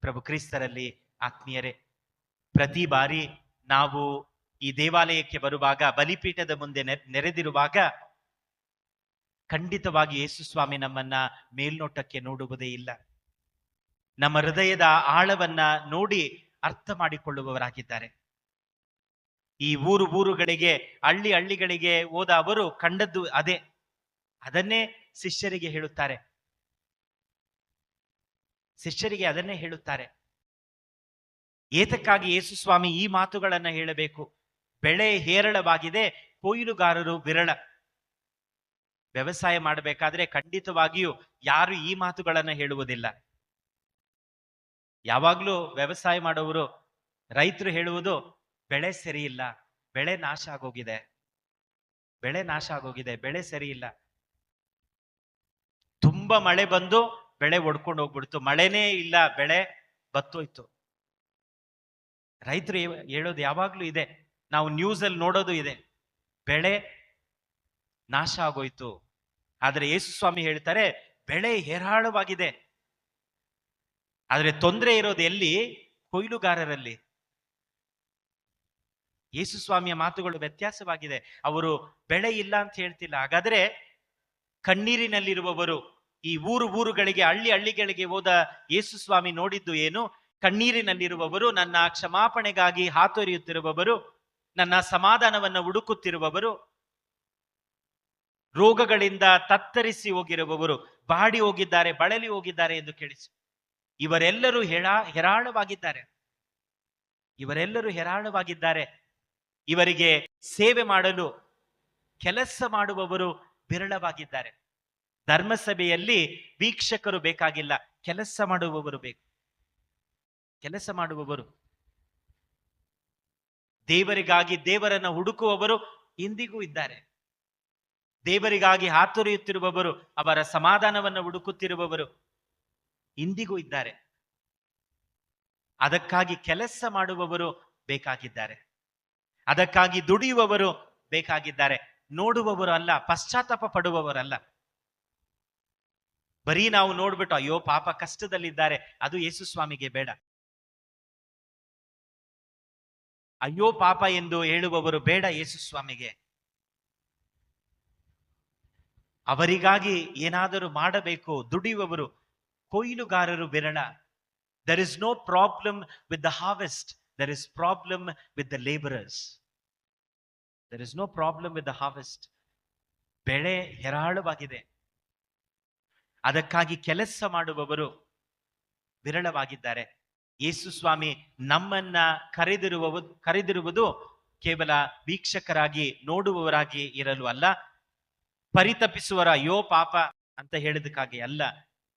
ಪ್ರಭು ಕ್ರಿಸ್ತರಲ್ಲಿ ಆತ್ಮೀಯರೇ, ಪ್ರತಿ ಬಾರಿ ನಾವು ಈ ದೇವಾಲಯಕ್ಕೆ ಬರುವಾಗ, ಬಲಿಪೀಠದ ಮುಂದೆ ನೆರೆದಿರುವಾಗ, ಖಂಡಿತವಾಗಿ ಯೇಸು ಸ್ವಾಮಿ ನಮ್ಮನ್ನ ಮೇಲ್ನೋಟಕ್ಕೆ ನೋಡುವುದೇ ಇಲ್ಲ. ನಮ್ಮ ಹೃದಯದ ಆಳವನ್ನ ನೋಡಿ ಅರ್ಥ ಮಾಡಿಕೊಳ್ಳುವವರಾಗಿದ್ದಾರೆ. ಈ ಊರುಗಳಿಗೆ, ಹಳ್ಳಿಗಳಿಗೆ ಹೋದ ಅವರು ಕಂಡದ್ದು ಅದೇ. ಅದನ್ನೇ ಶಿಷ್ಯರಿಗೆ ಹೇಳುತ್ತಾರೆ. ಏತಕ್ಕಾಗಿ ಯೇಸು ಸ್ವಾಮಿ ಈ ಮಾತುಗಳನ್ನ ಹೇಳಬೇಕು? ಬೆಳೆ ಹೇರಳವಾಗಿದೆ, ಕೊಯ್ಲುಗಾರರು ವಿರಳ. ವ್ಯವಸಾಯ ಮಾಡಬೇಕಾದ್ರೆ ಖಂಡಿತವಾಗಿಯೂ ಯಾರು ಈ ಮಾತುಗಳನ್ನ ಹೇಳುವುದಿಲ್ಲ. ಯಾವಾಗ್ಲೂ ವ್ಯವಸಾಯ ಮಾಡೋರು, ರೈತರು ಹೇಳುವುದು ಬೆಳೆ ಸರಿ ಇಲ್ಲ, ಬೆಳೆ ನಾಶ ಆಗೋಗಿದೆ, ಬೆಳೆ ನಾಶ ಆಗೋಗಿದೆ, ಬೆಳೆ ಸರಿ ಇಲ್ಲ. ತುಂಬಾ ಮಳೆ ಬಂದು ಬೆಳೆ ಒಡ್ಕೊಂಡು ಹೋಗ್ಬಿಡ್ತು, ಮಳೆನೇ ಇಲ್ಲ, ಬೆಳೆ ಬತ್ತೋಯ್ತು. ರೈತರು ಹೇಳೋದು ಯಾವಾಗ್ಲೂ ಇದೆ, ನಾವು ನ್ಯೂಸ್ ಅಲ್ಲಿ ನೋಡೋದು ಇದೆ, ಬೆಳೆ ನಾಶ ಆಗೋಯ್ತು. ಆದ್ರೆ ಯೇಸು ಸ್ವಾಮಿ ಹೇಳ್ತಾರೆ ಬೆಳೆ ಹೇರಾಳವಾಗಿದೆ. ಆದ್ರೆ ತೊಂದರೆ ಇರೋದು ಎಲ್ಲಿ? ಕೊಯ್ಲುಗಾರರಲ್ಲಿ. ಯೇಸು ಸ್ವಾಮಿಯ ಮಾತುಗಳು ವ್ಯತ್ಯಾಸವಾಗಿದೆ. ಅವರು ಬೆಳೆ ಇಲ್ಲ ಅಂತ ಹೇಳ್ತಿಲ್ಲ. ಹಾಗಾದ್ರೆ ಕಣ್ಣೀರಿನಲ್ಲಿರುವವರು, ಈ ಊರುಗಳಿಗೆ ಹಳ್ಳಿಗಳಿಗೆ ಹೋದ ಯೇಸು ಸ್ವಾಮಿ ನೋಡಿದ್ದು ಏನು? ಕಣ್ಣೀರಿನಲ್ಲಿರುವವರು, ನನ್ನ ಕ್ಷಮಾಪಣೆಗಾಗಿ ಹಾತೊರೆಯುತ್ತಿರುವವರು, ನನ್ನ ಸಮಾಧಾನವನ್ನು ಹುಡುಕುತ್ತಿರುವವರು, ರೋಗಗಳಿಂದ ತತ್ತರಿಸಿ ಹೋಗಿರುವವರು, ಬಾಡಿ ಹೋಗಿದ್ದಾರೆ, ಬಳಲಿ ಹೋಗಿದ್ದಾರೆ ಎಂದು ಕೇಳಿಸಿ. ಇವರೆಲ್ಲರೂ ಹೇರಾಳವಾಗಿದ್ದಾರೆ. ಇವರೆಲ್ಲರೂ ಹೇರಾಳವಾಗಿದ್ದಾರೆ. ಇವರಿಗೆ ಸೇವೆ ಮಾಡಲು ಕೆಲಸ ಮಾಡುವವರು ವಿರಳವಾಗಿದ್ದಾರೆ. ಧರ್ಮಸಭೆಯಲ್ಲಿ ವೀಕ್ಷಕರು ಬೇಕಾಗಿಲ್ಲ, ಕೆಲಸ ಮಾಡುವವರು ಬೇಕು. ಕೆಲಸ ಮಾಡುವವರು, ದೇವರಿಗಾಗಿ ದೇವರನ್ನ ಹುಡುಕುವವರು ಇಂದಿಗೂ ಇದ್ದಾರೆ. ದೇವರಿಗಾಗಿ ಹಾತೊರೆಯುತ್ತಿರುವವರು, ಅವರ ಸಮಾಧಾನವನ್ನು ಹುಡುಕುತ್ತಿರುವವರು ಇಂದಿಗೂ ಇದ್ದಾರೆ. ಅದಕ್ಕಾಗಿ ಕೆಲಸ ಮಾಡುವವರು ಬೇಕಾಗಿದ್ದಾರೆ. ಅದಕ್ಕಾಗಿ ದುಡಿಯುವವರು ಬೇಕಾಗಿದ್ದಾರೆ. ನೋಡುವವರು ಅಲ್ಲ, ಪಶ್ಚಾತ್ತಾಪ ಪಡುವವರಲ್ಲ. ಬರೀ ನಾವು ನೋಡ್ಬಿಟ್ಟು ಅಯ್ಯೋ ಪಾಪ ಕಷ್ಟದಲ್ಲಿದ್ದಾರೆ, ಅದು ಯೇಸು ಸ್ವಾಮಿಗೆ ಬೇಡ. ಅಯ್ಯೋ ಪಾಪ ಎಂದು ಹೇಳುವವರು ಬೇಡ ಯೇಸು ಸ್ವಾಮಿಗೆ. ಅವರಿಗಾಗಿ ಏನಾದರೂ ಮಾಡಬೇಕು, ದುಡಿಯುವವರು, ಕೊಯ್ಲುಗಾರರು ವಿರಳ. There is no problem with the harvest. There is problem with the laborers. There is no problem with the harvest. ಬೆಳೆ ಹೇರಾಳವಾಗಿದೆ. ಅದಕ್ಕಾಗಿ ಕೆಲಸ ಮಾಡುವವರು ವಿರಳವಾಗಿದ್ದಾರೆ. ಯೇಸು ಸ್ವಾಮಿ ನಮ್ಮನ್ನ ಕರೆದಿರುವುದು ಕೇವಲ ವೀಕ್ಷಕರಾಗಿ ನೋಡುವವರಾಗಿ ಇರಲು ಅಲ್ಲ, ಪರಿತಪಿಸುವರ ಅಯ್ಯೋ ಪಾಪ ಅಂತ ಹೇಳಿದಕ್ಕಾಗಿ ಅಲ್ಲ,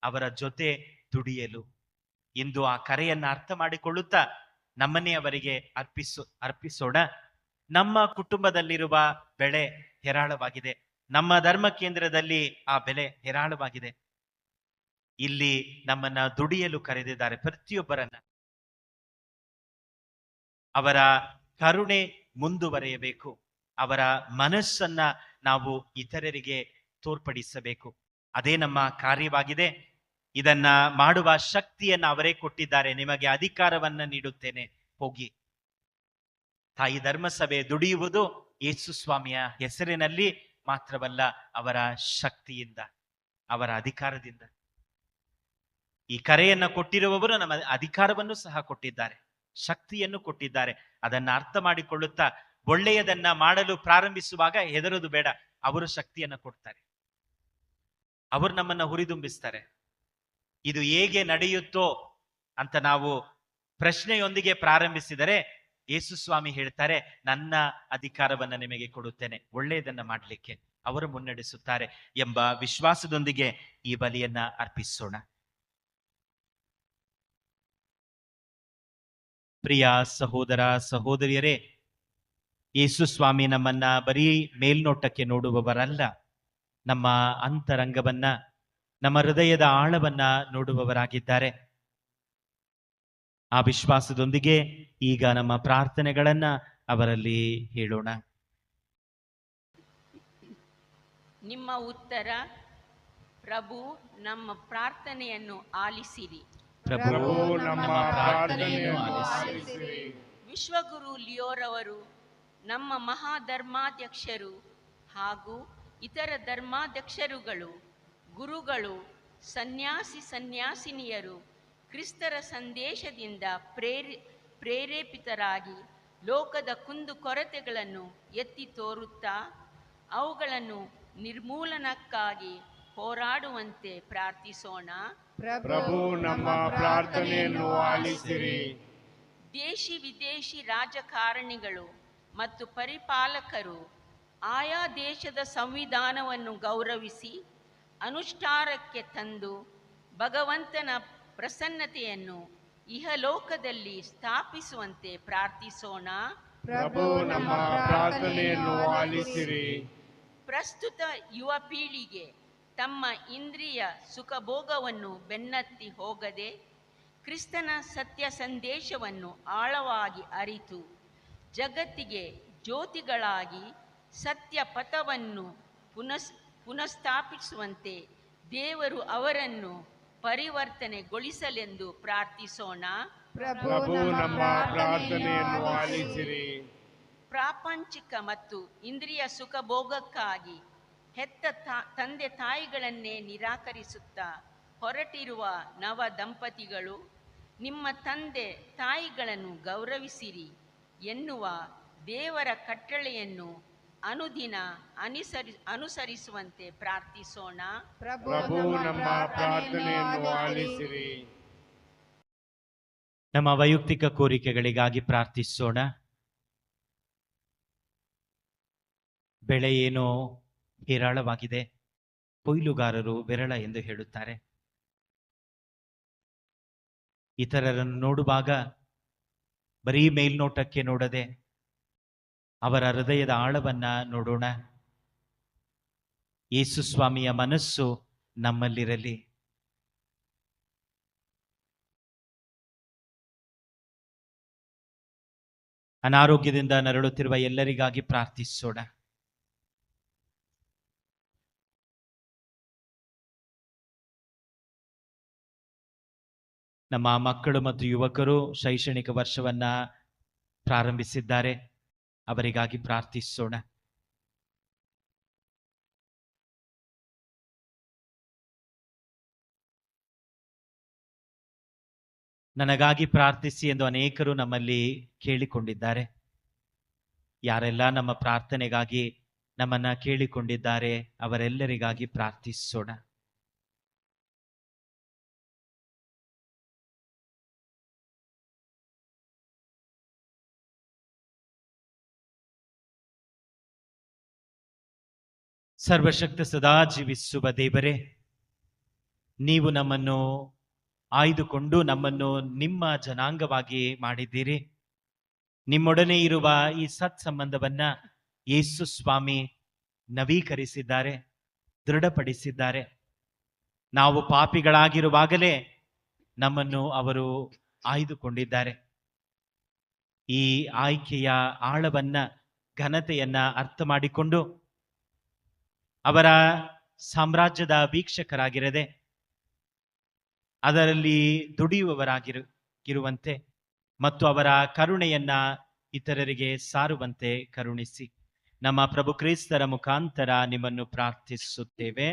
ಅವರ ಜೊತೆ ದುಡಿಯಲು. ಇಂದು ಆ ಕರೆಯನ್ನ ಅರ್ಥ ಮಾಡಿಕೊಳ್ಳುತ್ತಾ ನಮ್ಮನ್ನೇ ಅವರಿಗೆ ಅರ್ಪಿಸೋಣ. ನಮ್ಮ ಕುಟುಂಬದಲ್ಲಿರುವ ಬೆಳೆ ಹೇರಾಳವಾಗಿದೆ. ನಮ್ಮ ಧರ್ಮ ಕೇಂದ್ರದಲ್ಲಿ ಆ ಬೆಲೆ ಹೇರಾಳವಾಗಿದೆ. ಇಲ್ಲಿ ನಮ್ಮನ್ನ ದುಡಿಯಲು ಕರೆದಿದ್ದಾರೆ ಪ್ರತಿಯೊಬ್ಬರನ್ನ. ಅವರ ಕರುಣೆ ಮುಂದುವರೆಯಬೇಕು. ಅವರ ಮನಸ್ಸನ್ನ ನಾವು ಇತರರಿಗೆ ತೋರ್ಪಡಿಸಬೇಕು. ಅದೇ ನಮ್ಮ ಕಾರ್ಯವಾಗಿದೆ. ಇದನ್ನ ಮಾಡುವ ಶಕ್ತಿಯನ್ನ ಅವರೇ ಕೊಟ್ಟಿದ್ದಾರೆ. ನಿಮಗೆ ಅಧಿಕಾರವನ್ನ ನೀಡುತ್ತೇನೆ, ಹೋಗಿ. ತಾಯಿ ಧರ್ಮಸಭೆ ದುಡಿಯುವುದು ಯೇಸು ಸ್ವಾಮಿಯ ಹೆಸರಿನಲ್ಲಿ ಮಾತ್ರವಲ್ಲ, ಅವರ ಶಕ್ತಿಯಿಂದ, ಅವರ ಅಧಿಕಾರದಿಂದ. ಈ ಕರೆಯನ್ನ ಕೊಟ್ಟಿರುವವರು ನಮ್ಮ ಅಧಿಕಾರವನ್ನು ಸಹ ಕೊಟ್ಟಿದ್ದಾರೆ, ಶಕ್ತಿಯನ್ನು ಕೊಟ್ಟಿದ್ದಾರೆ. ಅದನ್ನ ಅರ್ಥ ಮಾಡಿಕೊಳ್ಳುತ್ತಾ ಒಳ್ಳೆಯದನ್ನ ಮಾಡಲು ಪ್ರಾರಂಭಿಸುವಾಗ ಹೆದರೋದು ಬೇಡ. ಅವರು ಶಕ್ತಿಯನ್ನ ಕೊಡ್ತಾರೆ, ಅವರು ನಮ್ಮನ್ನ ಹುರಿದುಂಬಿಸ್ತಾರೆ. ಇದು ಹೇಗೆ ನಡೆಯುತ್ತೋ ಅಂತ ನಾವು ಪ್ರಶ್ನೆಯೊಂದಿಗೆ ಪ್ರಾರಂಭಿಸಿದರೆ ಯೇಸು ಸ್ವಾಮಿ ಹೇಳ್ತಾರೆ, ನನ್ನ ಅಧಿಕಾರವನ್ನ ನಿಮಗೆ ಕೊಡುತ್ತೇನೆ ಒಳ್ಳೆಯದನ್ನ ಮಾಡಲಿಕ್ಕೆ. ಅವರು ಮುನ್ನಡೆಸುತ್ತಾರೆ ಎಂಬ ವಿಶ್ವಾಸದೊಂದಿಗೆ ಈ ಬಲಿಯನ್ನ ಅರ್ಪಿಸೋಣ. ಪ್ರಿಯ ಸಹೋದರ ಸಹೋದರಿಯರೇ, ಯೇಸು ಸ್ವಾಮಿ ನಮ್ಮನ್ನ ಬರೀ ಮೇಲ್ನೋಟಕ್ಕೆ ನೋಡುವವರಲ್ಲ, ನಮ್ಮ ಅಂತರಂಗವನ್ನ, ನಮ್ಮ ಹೃದಯದ ಆಳವನ್ನ ನೋಡುವವರಾಗಿದ್ದಾರೆ. ಆ ವಿಶ್ವಾಸದೊಂದಿಗೆ ಈಗ ನಮ್ಮ ಪ್ರಾರ್ಥನೆಗಳನ್ನ ಅವರಲ್ಲಿ ಹೇಳೋಣ. ನಿಮ್ಮ ಉತ್ತರ, ಪ್ರಭು ನಮ್ಮ ಪ್ರಾರ್ಥನೆಯನ್ನು ಆಲಿಸಿರಿ. ಪ್ರಭು ನಮ್ಮ ಪ್ರಾರ್ಥನೆಯನ್ನು ಆಲಿಸಿರಿ. ವಿಶ್ವಗುರು ಲಿಯೋರವರು, ನಮ್ಮ ಮಹಾಧರ್ಮಾಧ್ಯಕ್ಷರು ಹಾಗೂ ಇತರ ಧರ್ಮಾಧ್ಯಕ್ಷರುಗಳು, ಗುರುಗಳು, ಸನ್ಯಾಸಿನಿಯರು ಕ್ರಿಸ್ತರ ಸಂದೇಶದಿಂದ ಪ್ರೇರೇಪಿತರಾಗಿ ಲೋಕದ ಕುಂದುಕೊರತೆಗಳನ್ನು ಎತ್ತಿ ತೋರುತ್ತಾ ಅವುಗಳನ್ನು ನಿರ್ಮೂಲನಕ್ಕಾಗಿ ಹೋರಾಡುವಂತೆ ಪ್ರಾರ್ಥಿಸೋಣ. ಪ್ರಭು ನಮ್ಮ ಪ್ರಾರ್ಥನೆಯನ್ನು ಆಲಿಸಿರಿ. ದೇಶಿ ವಿದೇಶಿ ರಾಜಕಾರಣಿಗಳು ಮತ್ತು ಪರಿಪಾಲಕರು ಆಯಾ ದೇಶದ ಸಂವಿಧಾನವನ್ನು ಗೌರವಿಸಿ ಅನುಷ್ಠಾನಕ್ಕೆ ತಂದು ಭಗವಂತನ ಪ್ರಸನ್ನತೆಯನ್ನು ಇಹಲೋಕದಲ್ಲಿ ಸ್ಥಾಪಿಸುವಂತೆ ಪ್ರಾರ್ಥಿಸೋಣ. ಪ್ರಭು ನಮ್ಮ ಪ್ರಾರ್ಥನೆಯನ್ನು ಆಲಿಸಿರಿ. ಪ್ರಸ್ತುತ ಯುವ ಪೀಳಿಗೆ ತಮ್ಮ ಇಂದ್ರಿಯ ಸುಖಭೋಗವನ್ನು ಬೆನ್ನತ್ತಿ ಹೋಗದೆ ಕ್ರಿಸ್ತನ ಸತ್ಯ ಸಂದೇಶವನ್ನು ಆಳವಾಗಿ ಅರಿತು ಜಗತ್ತಿಗೆ ಜ್ಯೋತಿಗಳಾಗಿ ಸತ್ಯ ಪಥವನ್ನು ಪುನಃಸ್ಥಾಪಿಸುವಂತೆ ದೇವರು ಅವರನ್ನು ಪರಿವರ್ತನೆಗೊಳಿಸಲೆಂದು ಪ್ರಾರ್ಥಿಸೋಣ. ಪ್ರಭು ನಮ್ಮ ಪ್ರಾರ್ಥನೆಯನ್ನು ಆಲಿಸಿರಿ. ಪ್ರಾಪಂಚಿಕ ಮತ್ತು ಇಂದ್ರಿಯ ಸುಖಭೋಗಕ್ಕಾಗಿ ಹೆತ್ತ ತಂದೆ ತಾಯಿಗಳನ್ನೇ ನಿರಾಕರಿಸುತ್ತಾ ಹೊರಟಿರುವ ನವ ದಂಪತಿಗಳು ನಿಮ್ಮ ತಂದೆ ತಾಯಿಗಳನ್ನು ಗೌರವಿಸಿರಿ ಎನ್ನುವ ದೇವರ ಕಟ್ಟಳೆಯನ್ನು ಅನುದಿನ ಅನುಸರಿಸುವಂತೆ ಪ್ರಾರ್ಥಿಸೋಣ. ಪ್ರಭು ನಮ್ಮ ಪ್ರಾರ್ಥನೆಯನ್ನು ಆಲಿಸಿರಿ. ನಮ್ಮ ವೈಯಕ್ತಿಕ ಕೋರಿಕೆಗಳಿಗಾಗಿ ಪ್ರಾರ್ಥಿಸೋಣ. ಬೆಳೆ ಏನೋ ಹೇರಾಳವಾಗಿದೆ, ಕೊಯ್ಲುಗಾರರು ವಿರಳ ಎಂದು ಹೇಳುತ್ತಾರೆ. ಇತರರನ್ನು ನೋಡುವಾಗ ಬರೀ ಮೇಲ್ನೋಟಕ್ಕೆ ನೋಡದೆ ಅವರ ಹೃದಯದ ಆಳವನ್ನ ನೋಡೋಣ. ಯೇಸು ಸ್ವಾಮಿಯ ಮನಸ್ಸು ನಮ್ಮಲ್ಲಿರಲಿ. ಅನಾರೋಗ್ಯದಿಂದ ನರಳುತ್ತಿರುವ ಎಲ್ಲರಿಗಾಗಿ ಪ್ರಾರ್ಥಿಸೋಣ. ನಮ್ಮ ಮಕ್ಕಳು ಮತ್ತು ಯುವಕರು ಶೈಕ್ಷಣಿಕ ವರ್ಷವನ್ನ ಪ್ರಾರಂಭಿಸಿದ್ದಾರೆ, ಅವರಿಗಾಗಿ ಪ್ರಾರ್ಥಿಸೋಣ. ನನಗಾಗಿ ಪ್ರಾರ್ಥಿಸಿ ಎಂದು ಅನೇಕರು ನಮ್ಮಲ್ಲಿ ಕೇಳಿಕೊಂಡಿದ್ದಾರೆ. ಯಾರೆಲ್ಲ ನಮ್ಮ ಪ್ರಾರ್ಥನೆಗಾಗಿ ನಮ್ಮನ್ನ ಕೇಳಿಕೊಂಡಿದ್ದಾರೆ ಅವರೆಲ್ಲರಿಗಾಗಿ ಪ್ರಾರ್ಥಿಸೋಣ. ಸರ್ವಶಕ್ತ ಸದಾ ಜೀವಿಸುವ ದೇವರೇ, ನೀವು ನಮ್ಮನ್ನು ಆಯ್ದುಕೊಂಡು ನಮ್ಮನ್ನು ನಿಮ್ಮ ಜನಾಂಗವಾಗಿ ಮಾಡಿದ್ದೀರಿ. ನಿಮ್ಮೊಡನೆ ಇರುವ ಈ ಸತ್ಸಂಬಂಧವನ್ನ ಯೇಸು ಸ್ವಾಮಿ ನವೀಕರಿಸಿದ್ದಾರೆ, ದೃಢಪಡಿಸಿದ್ದಾರೆ. ನಾವು ಪಾಪಿಗಳಾಗಿರುವಾಗಲೇ ನಮ್ಮನ್ನು ಅವರು ಆಯ್ದುಕೊಂಡಿದ್ದಾರೆ. ಈ ಆಯ್ಕೆಯ ಆಳವನ್ನ, ಘನತೆಯನ್ನ ಅರ್ಥ ಮಾಡಿಕೊಂಡು ಅವರ ಸಾಮ್ರಾಜ್ಯದ ವೀಕ್ಷಕರಾಗಿರದೆ ಅದರಲ್ಲಿ ದುಡಿಯುವವರಾಗಿರುವಂತೆ ಮತ್ತು ಅವರ ಕರುಣೆಯನ್ನ ಇತರರಿಗೆ ಸಾರುವಂತೆ ಕರುಣಿಸಿ. ನಮ್ಮ ಪ್ರಭು ಕ್ರಿಸ್ತರ ಮುಖಾಂತರ ನಿಮ್ಮನ್ನು ಪ್ರಾರ್ಥಿಸುತ್ತೇವೆ.